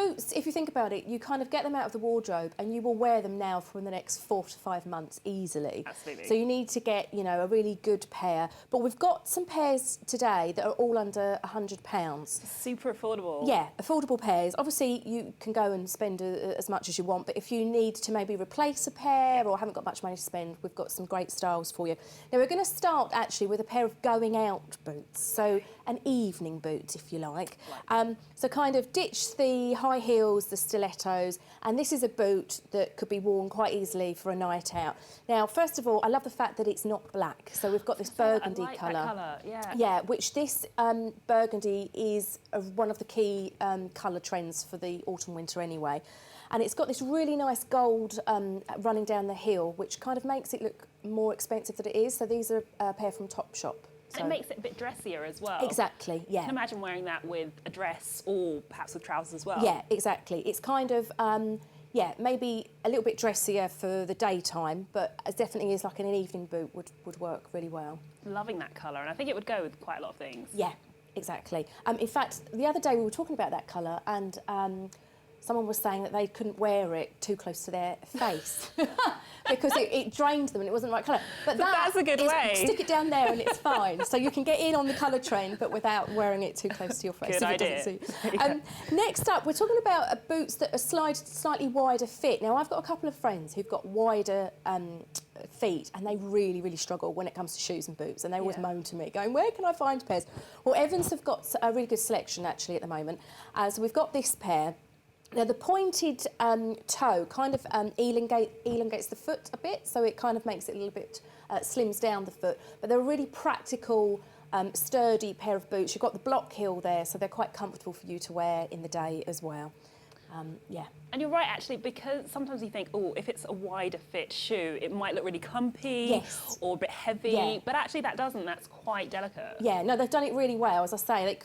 boots, if you think about it, you kind of get them out of the wardrobe and you will wear them now for the next 4 to 5 months easily. Absolutely. So you need to get, you know, a really good pair. But we've got some pairs today that are all under £100. Super affordable. Yeah, affordable pairs. Obviously, you can go and spend as much as you want, but if you need to maybe replace a pair or haven't got much money to spend, we've got some great styles for you. Now, we're going to start actually with a pair of going out boots, so an evening boot, if you like. So kind of ditch the high heels, the stilettos, and this is a boot that could be worn quite easily for a night out. Now, first of all, I love the fact that it's not black, so we've got this burgundy colour. That colour, yeah. Yeah, which this burgundy is one of the key colour trends for the autumn-winter anyway. And it's got this really nice gold running down the heel, which kind of makes it look more expensive than it is. So these are a pair from Topshop. So. And it makes it a bit dressier as well. Exactly, yeah. You can imagine wearing that with a dress or perhaps with trousers as well. Yeah, exactly. It's kind of, yeah, maybe a little bit dressier for the daytime, but it definitely is like an evening boot would work really well. Loving that colour, and I think it would go with quite a lot of things. Yeah, exactly. In fact, the other day we were talking about that colour and someone was saying that they couldn't wear it too close to their face because it drained them and it wasn't the right colour. But that's a good way. Stick it down there and it's fine. So you can get in on the colour trend but without wearing it too close to your face. Good idea. Next up, we're talking about boots that are slightly wider fit. Now, I've got a couple of friends who've got wider feet and they really, really struggle when it comes to shoes and boots, and they always moan to me, going, where can I find pairs? Well, Evans have got a really good selection, actually, at the moment. So we've got this pair. Now, the pointed toe kind of elongates the foot a bit, so it kind of makes it a little bit, slims down the foot. But they're a really practical, sturdy pair of boots. You've got the block heel there, so they're quite comfortable for you to wear in the day as well. Yeah. And you're right, actually, because sometimes you think, oh, if it's a wider fit shoe, it might look really clumpy or a bit heavy, but actually that doesn't. That's quite delicate. Yeah, no, they've done it really well. As I say,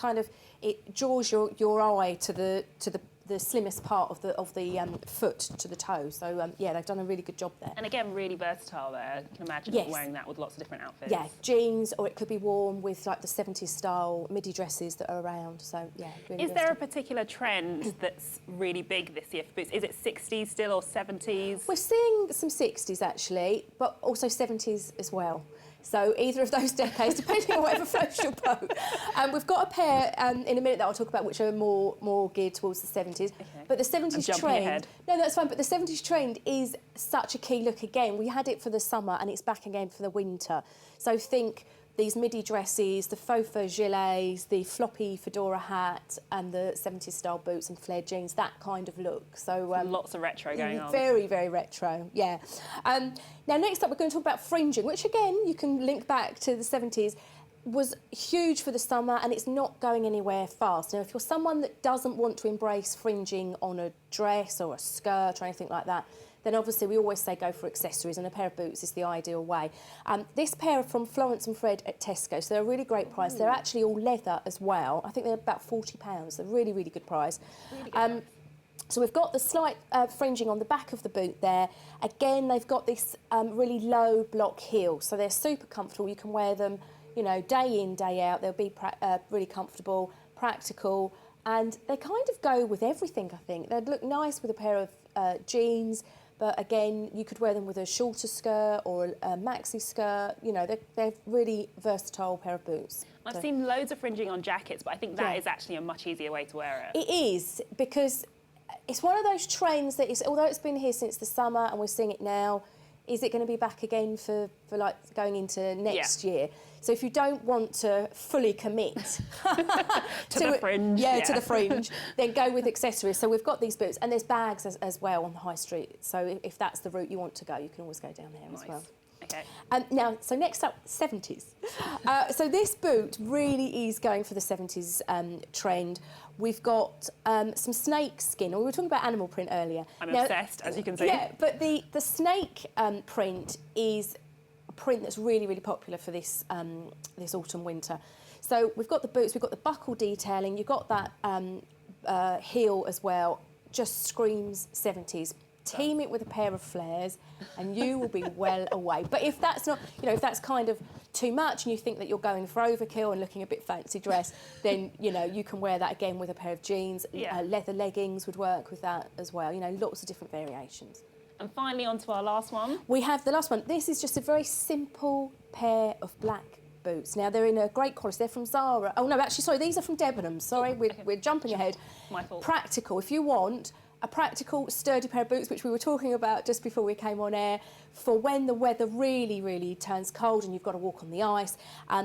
it draws your eye to the slimmest part of the foot to the toe. So yeah, they've done a really good job there. And again, really versatile there. You can imagine wearing that with lots of different outfits. Yeah, jeans, or it could be worn with like the 70s style midi dresses that are around. So yeah, really Is there a particular trend that's really big this year for boots? Is it 60s still or 70s? We're seeing some 60s actually, but also 70s as well. So either of those decades, depending on whatever floats your boat. We've got a pair in a minute that I'll talk about, which are more geared towards the 70s. Okay. But the 70s trend... Ahead. No, that's fine, but the 70s trend is such a key look again. We had it for the summer and it's back again for the winter. So think these midi dresses, the faux fur gilets, the floppy fedora hat and the 70s style boots and flared jeans, that kind of look. So lots of retro going on. Very, very retro, yeah. Now, next up, we're going to talk about fringing, which, again, you can link back to the 70s, was huge for the summer and it's not going anywhere fast. Now, if you're someone that doesn't want to embrace fringing on a dress or a skirt or anything like that, then obviously we always say go for accessories, and a pair of boots is the ideal way. This pair are from Florence and Fred at Tesco, so they're a really great price. They're actually all leather as well. I think they're about £40. They're really, really good price. Really good price. So we've got the slight fringing on the back of the boot there. Again, they've got this really low block heel, so they're super comfortable. You can wear them, you know, day in, day out. They'll be really comfortable, practical, and they kind of go with everything, I think. They'd look nice with a pair of jeans, but again, you could wear them with a shorter skirt or a maxi skirt. You know, they're really versatile pair of boots. I've seen loads of fringing on jackets, but I think that is actually a much easier way to wear it. It is, because it's one of those trends that although it's been here since the summer and we're seeing it now, is it going to be back again for like going into next year? So if you don't want to fully commit to the fringe, to the fringe, then go with accessories. So we've got these boots, and there's bags as well on the high street. So if that's the route you want to go, you can always go down there as well. Okay. Now, so next up, 70s. So this boot really is going for the 70s trend. We've got some snake skin. We were talking about animal print earlier. I'm obsessed, as you can see. Yeah, but the snake print is a print that's really, really popular for this this autumn winter. So we've got the boots, we've got the buckle detailing, you've got that heel as well. Just screams 70s. team it with a pair of flares and you will be well away. But if that's not, you know, if that's kind of too much and you think that you're going for overkill and looking a bit fancy dressed, then, you know, you can wear that again with a pair of jeans. Leather leggings would work with that as well. You know, lots of different variations. And finally, on to our last one. We have the last one. This is just a very simple pair of black boots. Now, they're in a great quality. They're from Zara. Oh, no, actually, sorry, these are from Debenhams. Sorry, we're jumping ahead. My fault. Practical. If you want a practical, sturdy pair of boots, which we were talking about just before we came on air, for when the weather really, really turns cold and you've got to walk on the ice,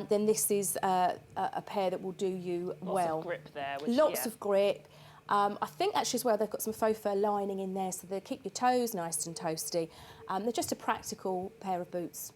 then this is a pair that will do you well. Lots of grip there. Lots of grip. I think actually as well they've got some faux fur lining in there, so they'll keep your toes nice and toasty. They're just a practical pair of boots.